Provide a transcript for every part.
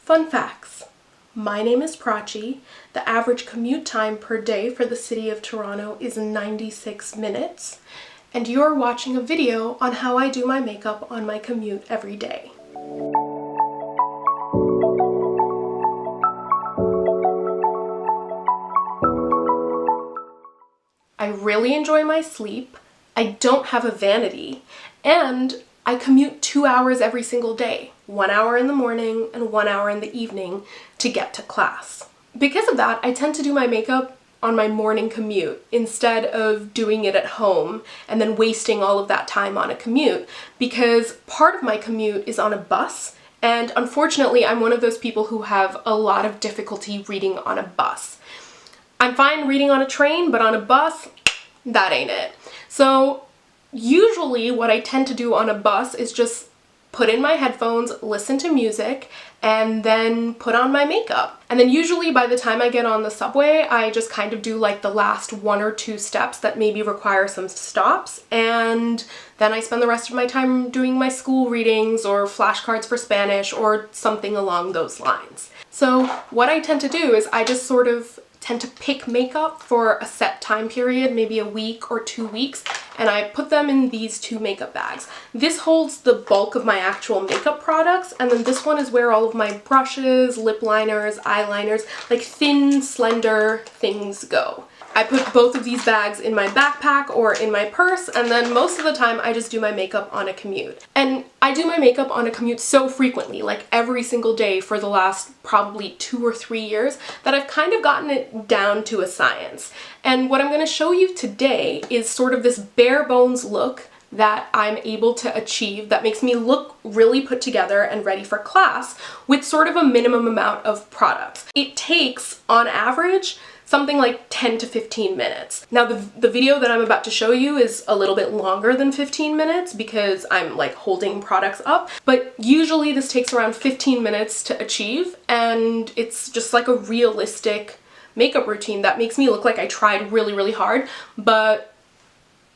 Fun facts. My name is Prachi. The average commute time per day for the city of Toronto is 96 minutes. And you're watching a video on how I do my makeup on my commute every day. I really enjoy my sleep, I don't have a vanity, and I commute 2 hours every single day, 1 hour in the morning and 1 hour in the evening to get to class. Because of that, I tend to do my makeup on my morning commute instead of doing it at home and then wasting all of that time on a commute, because part of my commute is on a bus, and unfortunately I'm one of those people who have a lot of difficulty reading on a bus. I'm fine reading on a train, but on a bus, that ain't it. So usually what I tend to do on a bus is just put in my headphones, listen to music, and then put on my makeup. And then usually by the time I get on the subway, I just kind of do like the last 1 or 2 steps that maybe require some stops, and then I spend the rest of my time doing my school readings or flashcards for Spanish or something along those lines. So what I tend to do is I just sort of tend to pick makeup for a set time period, maybe a week or 2 weeks, and I put them in these 2 makeup bags. This holds the bulk of my actual makeup products, and then this one is where all of my brushes, lip liners, eyeliners, like thin, slender things go. I put both of these bags in my backpack or in my purse, and then most of the time I just do my makeup on a commute. And I do my makeup on a commute so frequently, like every single day for the last probably 2 or 3 years, that I've kind of gotten it down to a science. And what I'm going to show you today is sort of this bare bones look that I'm able to achieve that makes me look really put together and ready for class with sort of a minimum amount of products. It takes, on average, something like 10 to 15 minutes. Now the video that I'm about to show you is a little bit longer than 15 minutes because I'm like holding products up, but usually this takes around 15 minutes to achieve, and it's just like a realistic makeup routine that makes me look like I tried really, really hard, but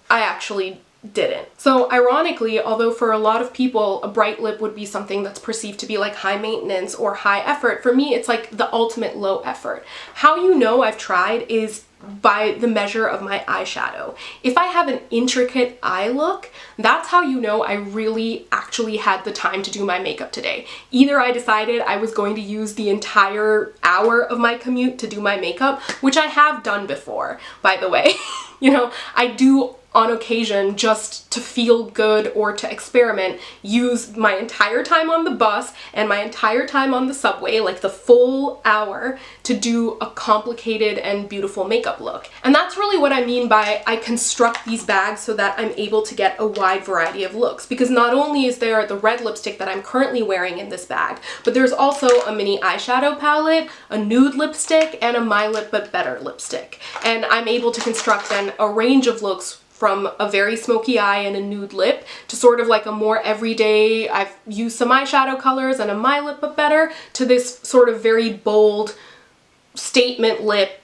I actually didn't. So ironically, although for a lot of people a bright lip would be something that's perceived to be like high maintenance or high effort, for me it's like the ultimate low effort. How you know I've tried is by the measure of my eyeshadow. If I have an intricate eye look, that's how you know I really actually had the time to do my makeup today. Either I decided I was going to use the entire hour of my commute to do my makeup, which I have done before, by the way. You know, I do on occasion, just to feel good or to experiment, use my entire time on the bus and my entire time on the subway, like the full hour, to do a complicated and beautiful makeup look. And that's really what I mean by I construct these bags so that I'm able to get a wide variety of looks, because not only is there the red lipstick that I'm currently wearing in this bag, but there's also a mini eyeshadow palette, a nude lipstick, and a My Lip But Better lipstick. And I'm able to construct then a range of looks from a very smoky eye and a nude lip to sort of like a more everyday, I've used some eyeshadow colors and a My Lip But Better, to this sort of very bold statement lip,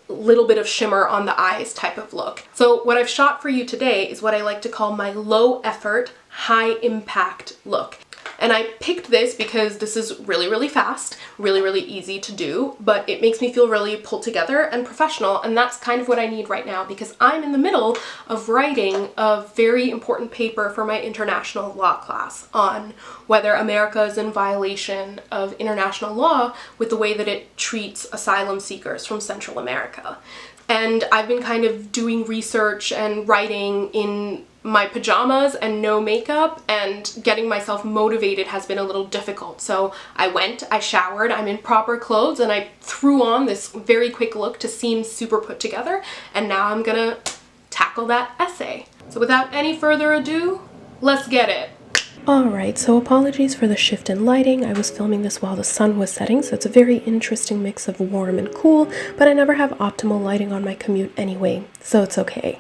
little bit of shimmer on the eyes type of look. So what I've shot for you today is what I like to call my low effort, high impact look. And I picked this because this is really, really fast, really, really easy to do, but it makes me feel really pulled together and professional, and that's kind of what I need right now because I'm in the middle of writing a very important paper for my international law class on whether America is in violation of international law with the way that it treats asylum seekers from Central America. And I've been kind of doing research and writing in my pajamas and no makeup, and getting myself motivated has been a little difficult. So I showered, I'm in proper clothes, and I threw on this very quick look to seem super put together, and now I'm gonna tackle that essay. So without any further ado, let's get it. Alright, so apologies for the shift in lighting. I was filming this while the sun was setting, so it's a very interesting mix of warm and cool, but I never have optimal lighting on my commute anyway, so it's okay.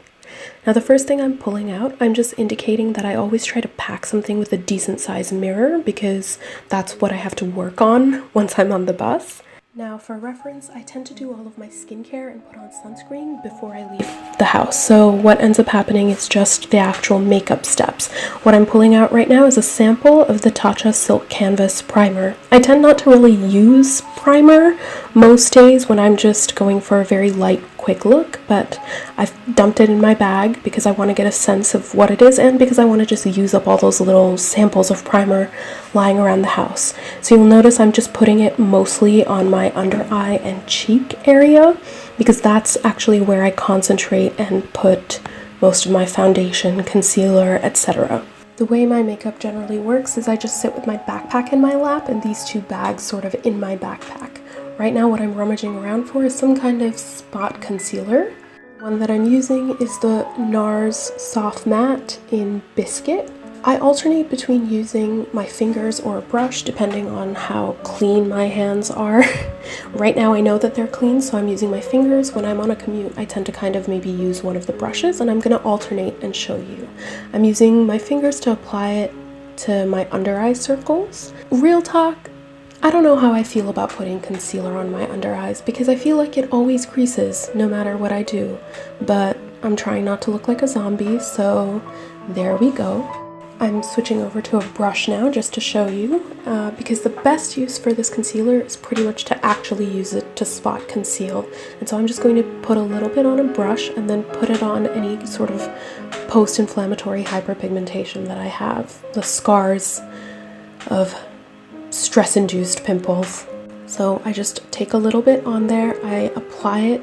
Now the first thing I'm pulling out, I'm just indicating that I always try to pack something with a decent sized mirror because that's what I have to work on once I'm on the bus. Now, for reference, I tend to do all of my skincare and put on sunscreen before I leave the house. So what ends up happening is just the actual makeup steps. What I'm pulling out right now is a sample of the Tatcha Silk Canvas Primer. I tend not to really use primer most days when I'm just going for a very light, quick look, but I've dumped it in my bag because I want to get a sense of what it is and because I want to just use up all those little samples of primer lying around the house. So you'll notice I'm just putting it mostly on my under eye and cheek area because that's actually where I concentrate and put most of my foundation, concealer, etc. The way my makeup generally works is I just sit with my backpack in my lap and these two bags sort of in my backpack. Right now what I'm rummaging around for is some kind of spot concealer. One that I'm using is the Nars Soft Matte in Biscuit. I alternate between using my fingers or a brush depending on how clean my hands are. Right now I know that they're clean, so I'm using my fingers. When I'm on a commute, I tend to kind of maybe use one of the brushes, and I'm going to alternate and show you. I'm using my fingers to apply it to my under eye circles. Real talk, I don't know how I feel about putting concealer on my under eyes because I feel like it always creases no matter what I do, but I'm trying not to look like a zombie, so there we go. I'm switching over to a brush now just to show you because the best use for this concealer is pretty much to actually use it to spot conceal. And so I'm just going to put a little bit on a brush and then put it on any sort of post-inflammatory hyperpigmentation that I have, the scars of stress-induced pimples. So I just take a little bit on there, I apply it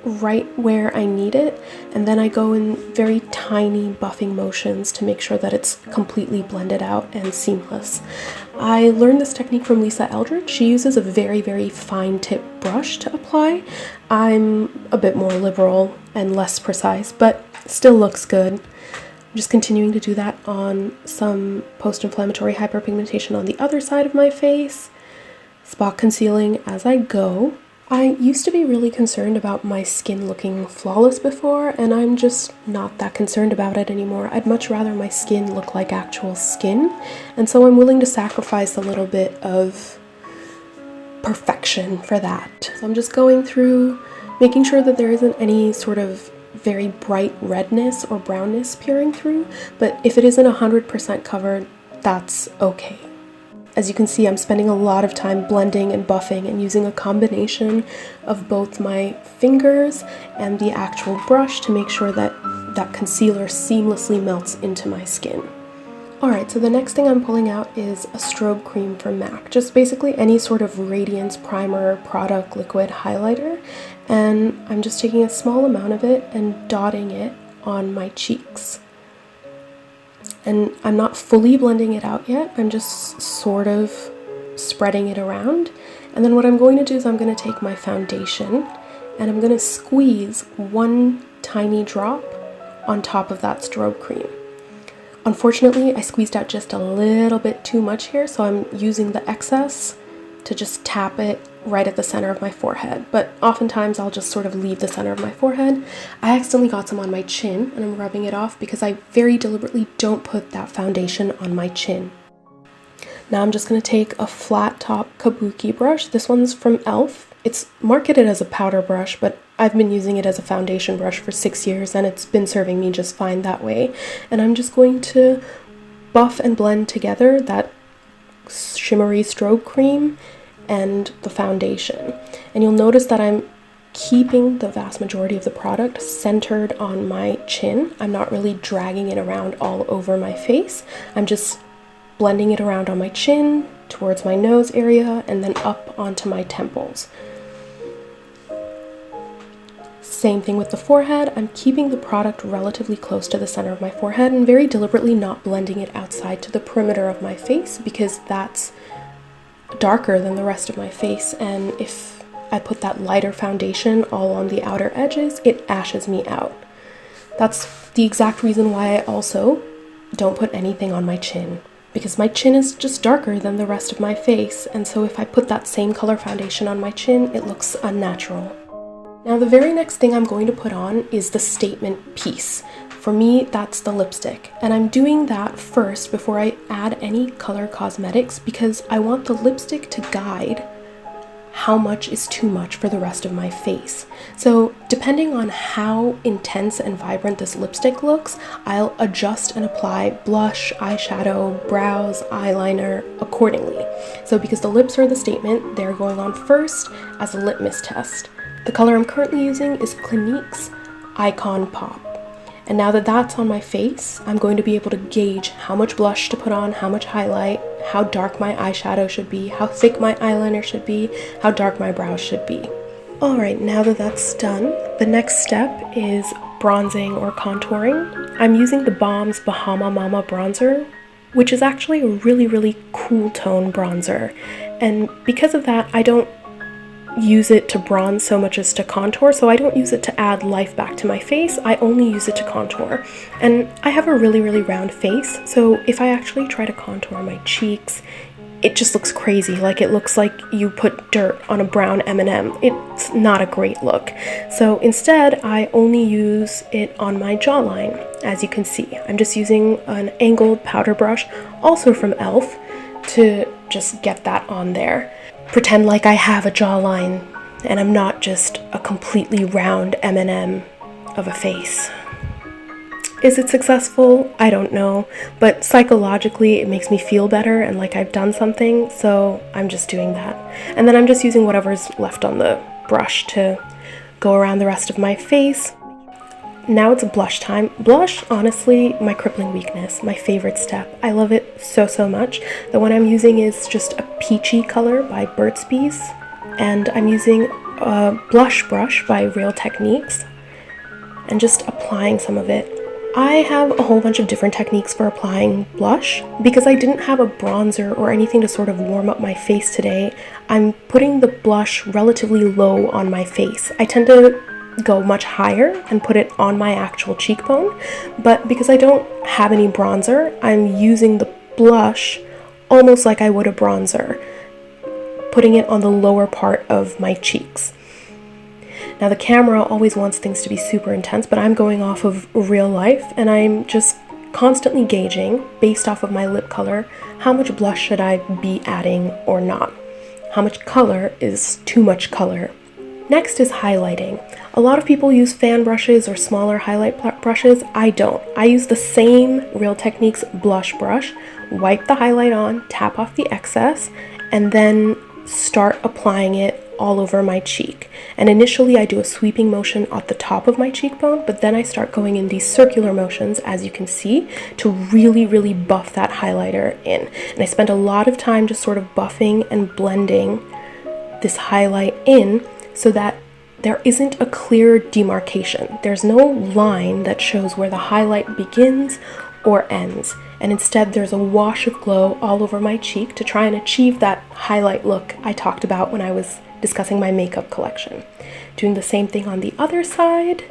right where I need it, and then I go in very tiny buffing motions to make sure that it's completely blended out and seamless. I learned this technique from Lisa Eldridge. She uses a very, very fine tip brush to apply. I'm a bit more liberal and less precise, but still looks good. I'm just continuing to do that on some post-inflammatory hyperpigmentation on the other side of my face, spot concealing as I go. I used to be really concerned about my skin looking flawless before, and I'm just not that concerned about it anymore. I'd much rather my skin look like actual skin, and so I'm willing to sacrifice a little bit of perfection for that. So I'm just going through, making sure that there isn't any sort of very bright redness or brownness peering through, but if it isn't 100% covered, that's okay. As you can see, I'm spending a lot of time blending and buffing and using a combination of both my fingers and the actual brush to make sure that that concealer seamlessly melts into my skin. Alright, so the next thing I'm pulling out is a strobe cream from MAC. Just basically any sort of radiance primer, product, liquid highlighter. And I'm just taking a small amount of it and dotting it on my cheeks. And I'm not fully blending it out yet, I'm just sort of spreading it around. And then what I'm going to do is I'm going to take my foundation and I'm going to squeeze one tiny drop on top of that strobe cream. Unfortunately, I squeezed out just a little bit too much here, so I'm using the excess to just tap it right at the center of my forehead, but oftentimes I'll just sort of leave the center of my forehead. I accidentally got some on my chin and I'm rubbing it off because I very deliberately don't put that foundation on my chin. Now I'm just going to take a flat top kabuki brush. This one's from e.l.f. It's marketed as a powder brush, but I've been using it as a foundation brush for 6 years and it's been serving me just fine that way. And I'm just going to buff and blend together that shimmery strobe cream and the foundation. And you'll notice that I'm keeping the vast majority of the product centered on my chin. I'm not really dragging it around all over my face. I'm just blending it around on my chin, towards my nose area, and then up onto my temples. Same thing with the forehead. I'm keeping the product relatively close to the center of my forehead and very deliberately not blending it outside to the perimeter of my face because that's darker than the rest of my face, and if I put that lighter foundation all on the outer edges, it ashes me out. That's the exact reason why I also don't put anything on my chin, because my chin is just darker than the rest of my face, and so if I put that same color foundation on my chin, it looks unnatural. Now the very next thing I'm going to put on is the statement piece. For me, that's the lipstick, and I'm doing that first before I add any color cosmetics because I want the lipstick to guide how much is too much for the rest of my face. So depending on how intense and vibrant this lipstick looks, I'll adjust and apply blush, eyeshadow, brows, eyeliner accordingly. So because the lips are the statement, they're going on first as a litmus test. The color I'm currently using is Clinique's Icon Pop. And now that that's on my face, I'm going to be able to gauge how much blush to put on, how much highlight, how dark my eyeshadow should be, how thick my eyeliner should be, how dark my brows should be. Alright, now that that's done, the next step is bronzing or contouring. I'm using the Balm's Bahama Mama bronzer, which is actually a really cool tone bronzer. And because of that, I don't use it to bronze so much as to contour, so I don't use it to add life back to my face. I only use it to contour. And I have a really round face, so if I actually try to contour my cheeks, it just looks crazy. Like, it looks like you put dirt on a brown M&M. It's not a great look. So instead, I only use it on my jawline. As you can see, I'm just using an angled powder brush, also from e.l.f., to just get that on there. Pretend like I have a jawline and I'm not just a completely round M&M of a face. Is it successful? I don't know, but psychologically it makes me feel better and like I've done something, so I'm just doing that. And then I'm just using whatever's left on the brush to go around the rest of my face. Now it's blush time. Blush, honestly, my crippling weakness, my favorite step. I love it so much. The one I'm using is just a peachy color by Burt's Bees, and I'm using a blush brush by Real Techniques and just applying some of it. I have a whole bunch of different techniques for applying blush. Because I didn't have a bronzer or anything to sort of warm up my face today, I'm putting the blush relatively low on my face. I tend to go much higher and put it on my actual cheekbone, but because I don't have any bronzer, I'm using the blush almost like I would a bronzer, putting it on the lower part of my cheeks. Now the camera always wants things to be super intense, but I'm going off of real life and I'm just constantly gauging, based off of my lip color, how much blush should I be adding or not. How much color is too much color. Next is highlighting. A lot of people use fan brushes or smaller highlight brushes. I don't. I use the same Real Techniques blush brush, wipe the highlight on, tap off the excess, and then start applying it all over my cheek. And initially I do a sweeping motion at the top of my cheekbone, but then I start going in these circular motions, as you can see, to really buff that highlighter in. And I spend a lot of time just sort of buffing and blending this highlight in, so that there isn't a clear demarcation. There's no line that shows where the highlight begins or ends, and instead there's a wash of glow all over my cheek to try and achieve that highlight look I talked about when I was discussing my makeup collection. Doing the same thing on the other side,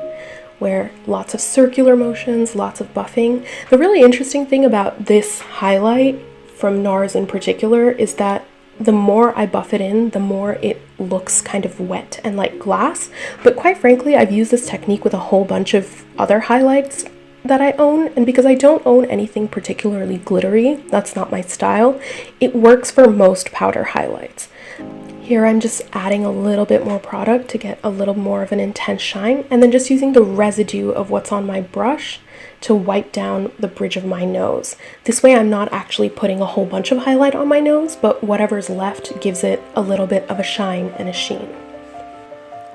where lots of circular motions, lots of buffing. The really interesting thing about this highlight from Nars in particular is that the more I buff it in, the more it looks kind of wet and like glass. But quite frankly, I've used this technique with a whole bunch of other highlights that I own, and because I don't own anything particularly glittery, that's not my style, it works for most powder highlights. Here I'm just adding a little bit more product to get a little more of an intense shine, and then just using the residue of what's on my brush to wipe down the bridge of my nose. This way I'm not actually putting a whole bunch of highlight on my nose, but whatever's left gives it a little bit of a shine and a sheen.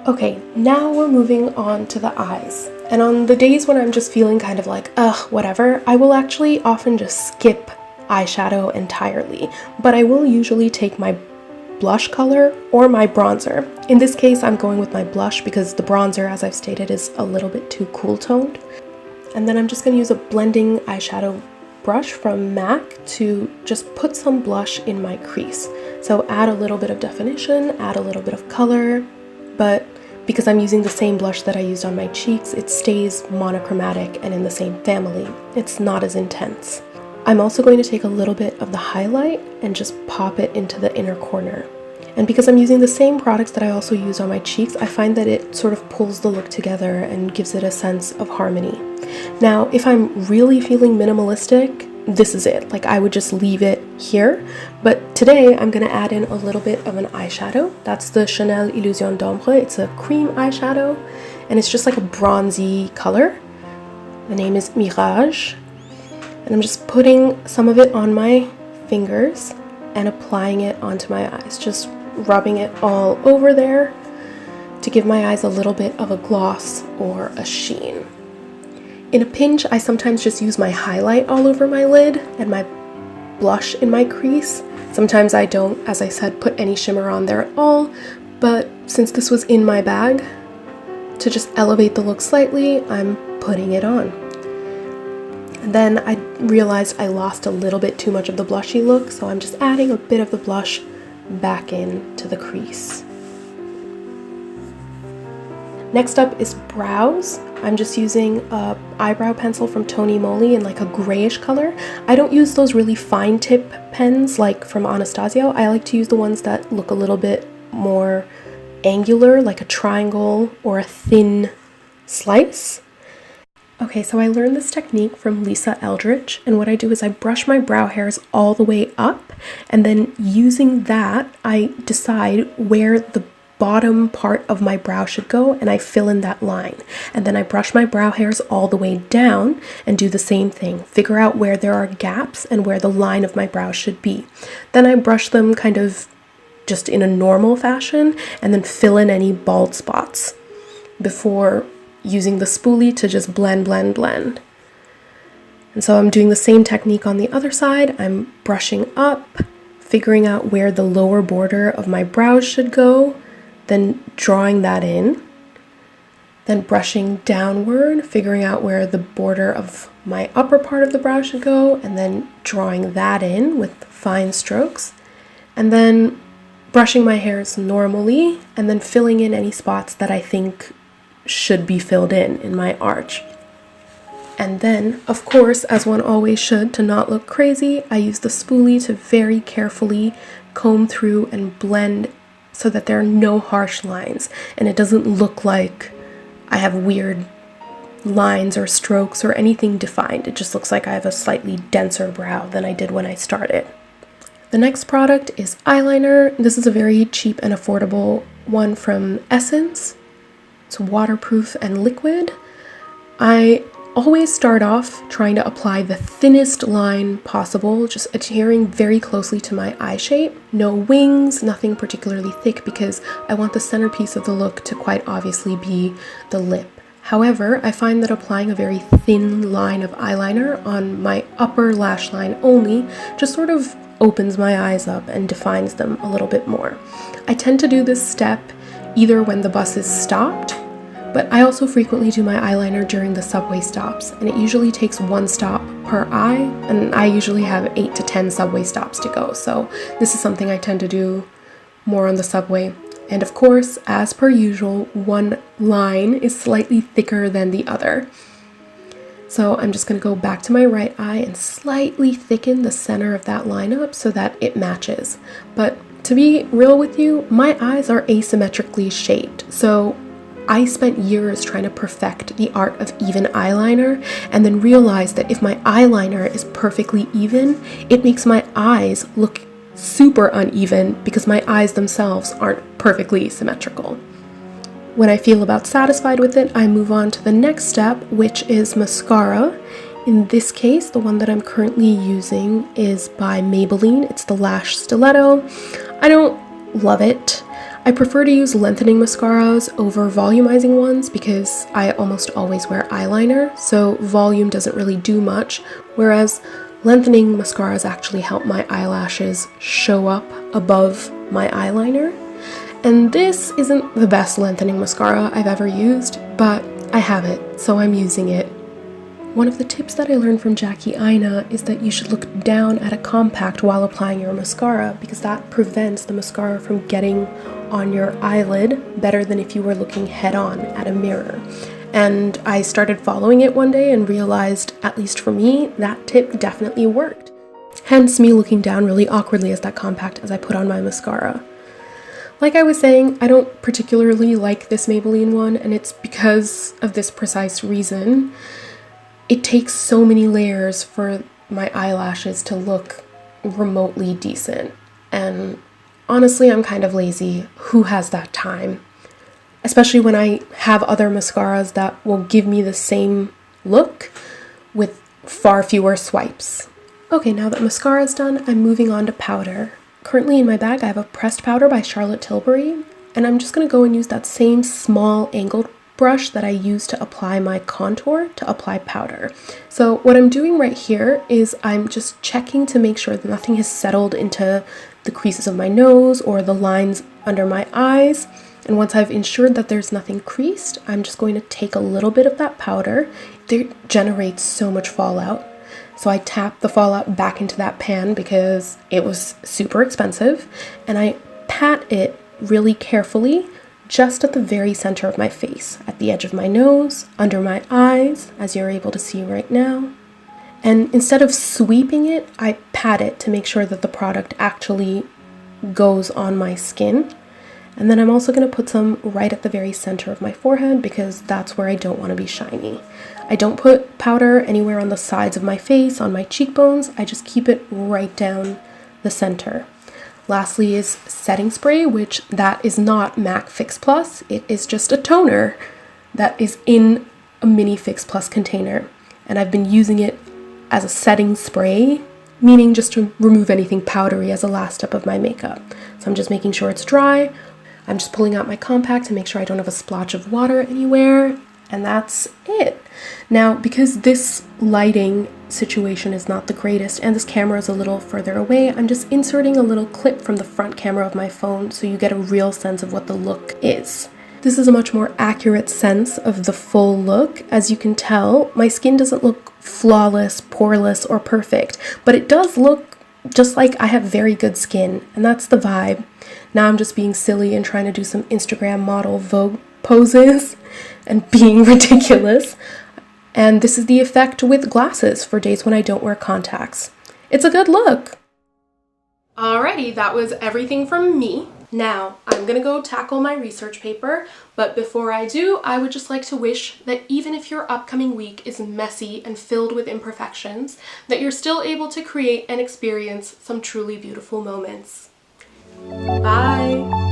Okay, now we're moving on to the eyes. And on the days when I'm just feeling kind of like, ugh, whatever, I will actually often just skip eyeshadow entirely, but I will usually take my blush color or my bronzer. In this case, I'm going with my blush because the bronzer, as I've stated, is a little bit too cool toned. And then I'm just going to use a blending eyeshadow brush from MAC to just put some blush in my crease. So add a little bit of definition, add a little bit of color, but because I'm using the same blush that I used on my cheeks, it stays monochromatic and in the same family. It's not as intense. I'm also going to take a little bit of the highlight and just pop it into the inner corner. And because I'm using the same products that I also use on my cheeks, I find that it sort of pulls the look together and gives it a sense of harmony. Now, if I'm really feeling minimalistic, this is it. Like, I would just leave it here, but today I'm going to add in a little bit of an eyeshadow. That's the Chanel Illusion d'Ombre. It's a cream eyeshadow, and it's just like a bronzy color. The name is Mirage, and I'm just putting some of it on my fingers and applying it onto my eyes, just rubbing it all over there to give my eyes a little bit of a gloss or a sheen. In a pinch, I sometimes just use my highlight all over my lid and my blush in my crease. Sometimes I don't, as I said, put any shimmer on there at all, but since this was in my bag, to just elevate the look slightly, I'm putting it on. And then I realized I lost a little bit too much of the blushy look, so I'm just adding a bit of the blush back into the crease. Next up is brows. I'm just using a eyebrow pencil from Tony Moly in like a grayish color. I don't use those really fine tip pens like from Anastasio. I like to use the ones that look a little bit more angular, like a triangle or a thin slice. Okay, so I learned this technique from Lisa Eldridge, and what I do is I brush my brow hairs all the way up, and then using that, I decide where the bottom part of my brow should go, and I fill in that line. And then I brush my brow hairs all the way down and do the same thing. Figure out where there are gaps and where the line of my brow should be. Then I brush them kind of just in a normal fashion and then fill in any bald spots before using the spoolie to just blend. And so I'm doing the same technique on the other side. I'm brushing up, figuring out where the lower border of my brows should go, then drawing that in, then brushing downward, figuring out where the border of my upper part of the brow should go, and then drawing that in with fine strokes, and then brushing my hairs normally, and then filling in any spots that I think should be filled in my arch. And then, of course, as one always should, to not look crazy, I use the spoolie to very carefully comb through and blend so that there are no harsh lines and it doesn't look like I have weird lines or strokes or anything defined. It just looks like I have a slightly denser brow than I did when I started. The next product is eyeliner. This is a very cheap and affordable one from Essence. It's waterproof and liquid. I always start off trying to apply the thinnest line possible, just adhering very closely to my eye shape. No wings, nothing particularly thick, because I want the centerpiece of the look to quite obviously be the lip. However, I find that applying a very thin line of eyeliner on my upper lash line only just sort of opens my eyes up and defines them a little bit more. I tend to do this step either when the bus is stopped, but I also frequently do my eyeliner during the subway stops, and it usually takes one stop per eye, and I usually have 8 to 10 subway stops to go, so this is something I tend to do more on the subway. And of course, as per usual, one line is slightly thicker than the other. So I'm just going to go back to my right eye and slightly thicken the center of that line up so that it matches. But to be real with you, my eyes are asymmetrically shaped, so I spent years trying to perfect the art of even eyeliner, and then realized that if my eyeliner is perfectly even, it makes my eyes look super uneven because my eyes themselves aren't perfectly symmetrical. When I feel about satisfied with it, I move on to the next step, which is mascara. In this case, the one that I'm currently using is by Maybelline. It's the Lash Stiletto. I don't love it. I prefer to use lengthening mascaras over volumizing ones because I almost always wear eyeliner, so volume doesn't really do much, whereas lengthening mascaras actually help my eyelashes show up above my eyeliner. And this isn't the best lengthening mascara I've ever used, but I have it, so I'm using it. One of the tips that I learned from Jackie Aina is that you should look down at a compact while applying your mascara, because that prevents the mascara from getting on your eyelid better than if you were looking head on at a mirror. And I started following it one day and realized, at least for me, that tip definitely worked. Hence me looking down really awkwardly as that compact as I put on my mascara. Like I was saying, I don't particularly like this Maybelline one, and it's because of this precise reason. It takes so many layers for my eyelashes to look remotely decent. And honestly, I'm kind of lazy. Who has that time? Especially when I have other mascaras that will give me the same look with far fewer swipes. Okay, now that mascara is done, I'm moving on to powder. Currently in my bag, I have a pressed powder by Charlotte Tilbury, and I'm just going to go and use that same small angled brush that I use to apply my contour to apply powder. So what I'm doing right here is I'm just checking to make sure that nothing has settled into the creases of my nose or the lines under my eyes. And once I've ensured that there's nothing creased, I'm just going to take a little bit of that powder. It generates so much fallout. So I tap the fallout back into that pan because it was super expensive, and I pat it really carefully just at the very center of my face, at the edge of my nose, under my eyes, as you're able to see right now. And instead of sweeping it, I pat it to make sure that the product actually goes on my skin. And then I'm also going to put some right at the very center of my forehead because that's where I don't want to be shiny. I don't put powder anywhere on the sides of my face, on my cheekbones. I just keep it right down the center. Lastly is setting spray, which that is not MAC Fix Plus. It is just a toner that is in a mini Fix Plus container. And I've been using it as a setting spray, meaning just to remove anything powdery as a last step of my makeup. So I'm just making sure it's dry. I'm just pulling out my compact to make sure I don't have a splotch of water anywhere, and that's it. Now, because this lighting situation is not the greatest and this camera is a little further away, I'm just inserting a little clip from the front camera of my phone so you get a real sense of what the look is. This is a much more accurate sense of the full look. As you can tell, my skin doesn't look flawless, poreless, or perfect, but it does look just like I have very good skin, and that's the vibe. Now I'm just being silly and trying to do some Instagram model Vogue poses and being ridiculous. And this is the effect with glasses for days when I don't wear contacts. It's a good look. Alrighty, that was everything from me. Now, I'm gonna go tackle my research paper, but before I do, I would just like to wish that even if your upcoming week is messy and filled with imperfections, that you're still able to create and experience some truly beautiful moments. Bye!